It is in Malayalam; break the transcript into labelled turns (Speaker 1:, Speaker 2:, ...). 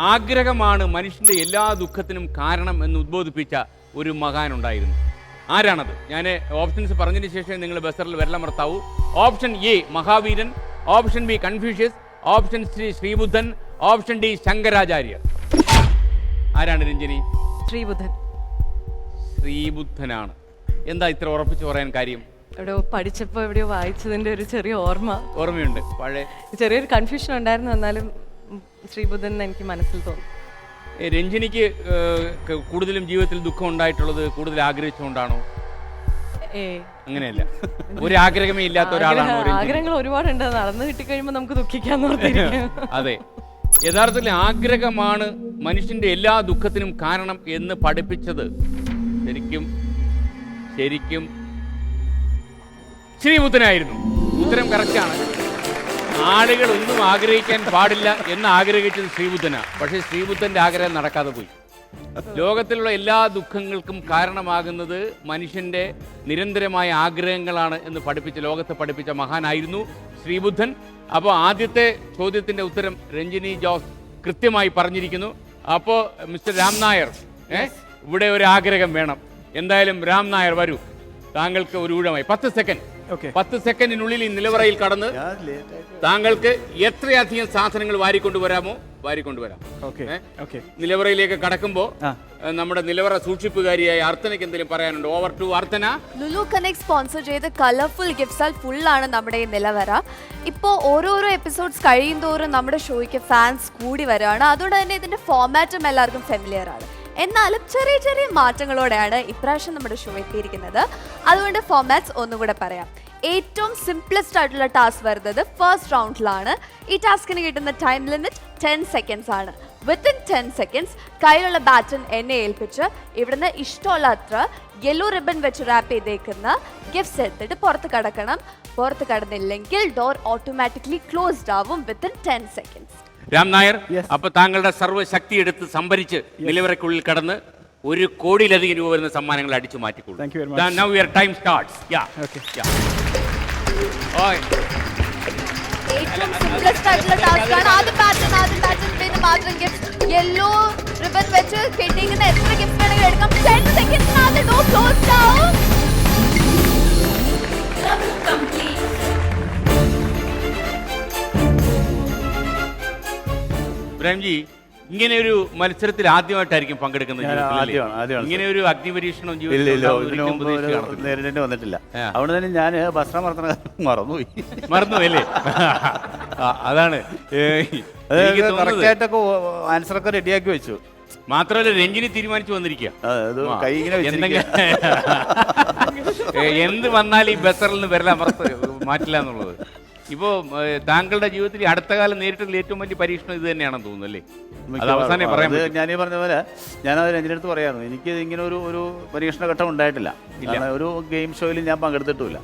Speaker 1: ആഗ്രഹമാണ് മനുഷ്യൻ്റെ എല്ലാ ദുഃഖത്തിനും കാരണം എന്ന് ഉദ്ബോധിപ്പിച്ച ഒരു മഹാനുണ്ടായിരുന്നു. ആരാണത്? ഞാൻ ഓപ്ഷൻസ് പറഞ്ഞതിന് ശേഷം നിങ്ങൾ ബസറിൽ വിരലമർത്താവൂ. ഓപ്ഷൻ എ മഹാവീരൻ, option B Confucius, option C ശ്രീബുദ്ധൻ, ഓപ്ഷൻ ഡി ശങ്കരാചാര്യർ. ആരാണ് രഞ്ജിനി?
Speaker 2: ശ്രീബുദ്ധൻ.
Speaker 1: ശ്രീബുദ്ധനാണ്. എന്താ ഇത്ര ഉറപ്പിച്ച് പറയാൻ കാര്യം?
Speaker 2: എവിടെയോ പഠിച്ചപ്പോൾ എവിടെയോ വായിച്ചതിന്റെ ഒരു ചെറിയ
Speaker 1: ഓർമ്മയുണ്ട്. പഴയ
Speaker 2: ചെറിയൊരു കൺഫ്യൂഷൻ ഉണ്ടായിരുന്നു, എന്നാലും ശ്രീബുദ്ധൻ എനിക്ക് മനസ്സിൽ തോന്നി.
Speaker 1: രഞ്ജിനിക്ക് കൂടുതലും ജീവിതത്തിൽ ദുഃഖം ഉണ്ടായിട്ടുള്ളത് കൂടുതൽ ആഗ്രഹിച്ചുകൊണ്ടാണോ? അങ്ങനെയല്ല, ഒരു ആഗ്രഹമേ ഇല്ലാത്ത ഒരാളാണോ?
Speaker 2: ആഗ്രഹങ്ങൾ ഒരുപാടുണ്ട്, നടന്നു കിട്ടിക്കഴിയുമ്പോൾ നമുക്ക് ദുഃഖിക്കാന്ന് പറഞ്ഞിരിക്കും.
Speaker 1: അതെ, യഥാർത്ഥത്തിൽ ആഗ്രഹമാണ് മനുഷ്യന്റെ എല്ലാ ദുഃഖത്തിനും കാരണം എന്ന് പഠിപ്പിച്ചത് ശരിക്കും ശ്രീബുദ്ധനായിരുന്നു. ഉത്തരം കറക്റ്റാണ്. ആളുകൾ ഒന്നും ആഗ്രഹിക്കാൻ പാടില്ല എന്ന് ആഗ്രഹിച്ചത് ശ്രീബുദ്ധനാണ്. പക്ഷേ ശ്രീബുദ്ധന്റെ ആഗ്രഹം നടക്കാതെ പോയി. ലോകത്തിലുള്ള എല്ലാ ദുഃഖങ്ങൾക്കും കാരണമാകുന്നത് മനുഷ്യന്റെ നിരന്തരമായ ആഗ്രഹങ്ങളാണ് എന്ന് ലോകത്തെ പഠിപ്പിച്ച മഹാനായിരുന്നു ശ്രീബുദ്ധൻ. അപ്പോൾ ആദ്യത്തെ ചോദ്യത്തിന്റെ ഉത്തരം രഞ്ജിനി ജോസ് കൃത്യമായി പറഞ്ഞിരിക്കുന്നു. അപ്പോൾ മിസ്റ്റർ രാം നായർ, ഇവിടെ ഒരു ആഗ്രഹം വേണം. എന്തായാലും രാം നായർ വരൂ, താങ്കൾക്ക് ഒരു ഊഴമായി 10 സെക്കൻഡ്. 10 സെക്കൻഡിനുള്ളിൽ ഈ നിലവറയിൽ കടന്ന് താങ്കൾക്ക് എത്രയധികം സാധനങ്ങൾ വാരിക്കൊണ്ടുവരാമോ വാരിക്കൊണ്ടുവരാം. നിലവറയിലേക്ക് കടക്കുമ്പോ നമ്മുടെ നിലവറ സൂക്ഷിപ്പുകാരിയായ അർച്ചനയ്ക്ക് എന്തെങ്കിലും പറയാനുണ്ട്? Over to Archana.
Speaker 3: Lulu connect sponsor ചെയ്ത് കളർഫുൾ ഗിഫ്റ്റ്സാൽ ഫുൾ ആണ് നമ്മുടെ ഈ നിലവറ. ഇപ്പോൾ ഓരോരോ എപ്പിസോഡ്സ് കഴിയുന്തോറും നമ്മുടെ ഷോയ്ക്ക് ഫാൻസ് കൂടി വരികയാണ്. അതുകൊണ്ട് തന്നെ ഇതിന്റെ ഫോമാറ്റും എല്ലാവർക്കും ഫെമിലിയർ ആണ്. എന്നാലും ചെറിയ ചെറിയ മാറ്റങ്ങളോടെയാണ് ഇപ്രാവശ്യം നമ്മുടെ ഷോ എത്തിയിരിക്കുന്നത്. അതുകൊണ്ട് ഫോമാറ്റ്സ് ഒന്നുകൂടെ പറയാം. ഏറ്റവും സിംപ്ലസ്റ്റ് ആയിട്ടുള്ള ടാസ്ക് വരുന്നത് ഫസ്റ്റ് റൗണ്ടിലാണ്. ഈ ടാസ്കിന് കിട്ടുന്ന ടൈം ലിമിറ്റ് 10 സെക്കൻഡ്സ് ആണ്. വിത്തിൻ 10 സെക്കൻഡ്സ് കയ്യിലുള്ള ബാറ്റൺ എന്നെ ഏൽപ്പിച്ച് ഇവിടുന്ന് ഇഷ്ടമുള്ള അത്ര യെല്ലോ റിബൺ വെച്ച് റാപ്പ് ചെയ്തേക്കുന്ന ഗിഫ്റ്റ്സ് എടുത്തിട്ട് പുറത്ത് കടക്കണം. പുറത്ത് കടന്നില്ലെങ്കിൽ ഡോർ ഓട്ടോമാറ്റിക്കലി ക്ലോസ്ഡ് ആവും വിത്തിൻ 10 സെക്കൻഡ്സ്.
Speaker 1: രാം നായർ, അപ്പൊ താങ്കളുടെ സർവ്വശക്തി എടുത്ത് സംഭരിച്ച് നിലവറയ്ക്കുള്ളിൽ കടന്ന് 1 കോടിയിലധികം രൂപ വരുന്ന സമ്മാനങ്ങൾ അടിച്ചു മാറ്റിക്കൊള്ളു. Now your time starts.
Speaker 3: ഏറ്റവും സിംപ്ലസ്റ്റ് ആയിട്ടുള്ള ടാസ്ക് ആണ്. ആദ്യം പാറ്റേൺ പിന്നെ മാത്രം ഗിഫ്റ്റ് യെല്ലോ റിബൺ വെച്ച് കെട്ടിയിരിക്കുന്ന എത്ര ഗിഫ്റ്റ് വേണമെങ്കിലും എടുക്കാം. 10 സെക്കൻഡ്സിനകത്ത് ഡോർ ക്ലോസ്ഡ് ആവും.
Speaker 1: ഇബ്രാഹിംജി, ഇങ്ങനെ ഒരു മത്സരത്തിൽ ആദ്യമായിട്ടായിരിക്കും പങ്കെടുക്കുന്നത്. ഇങ്ങനെ ഒരു അഗ്നിപരീക്ഷണം
Speaker 4: നേരിടേണ്ടി വന്നിട്ടില്ല. അതുകൊണ്ട് തന്നെ ഞാൻ ഭക്ഷണം മറന്നുപോയി.
Speaker 1: അതാണ്
Speaker 4: കറക്റ്റായിട്ടൊക്കെ ആൻസറൊക്കെ റെഡിയാക്കി വെച്ചു.
Speaker 1: മാത്രമല്ല രഞ്ജിനി തീരുമാനിച്ചു വന്നിരിക്കുക എന്ത് വന്നാലും ഈ ബസറിൽ നിന്ന് വരല മാറ്റില്ല എന്നുള്ളത്. ഇപ്പോൾ താങ്കളുടെ ജീവിതത്തിൽ അടുത്ത കാലം നേരിട്ടുള്ള ഏറ്റവും വലിയ പരീക്ഷണം ഇത് തന്നെയാണെന്ന് തോന്നുന്നു അല്ലേ? അത് അവസാനം പറയാൻ
Speaker 4: ഞാനീ പറഞ്ഞ പോലെ ഞാനത് രഞ്ജിനടുത്ത് പറയായിരുന്നു. എനിക്ക് ഇങ്ങനെ ഒരു പരീക്ഷണ ഘട്ടം ഉണ്ടായിട്ടില്ല. ഒരു ഗെയിം ഷോയിലും ഞാൻ പങ്കെടുത്തിട്ടുമില്ല.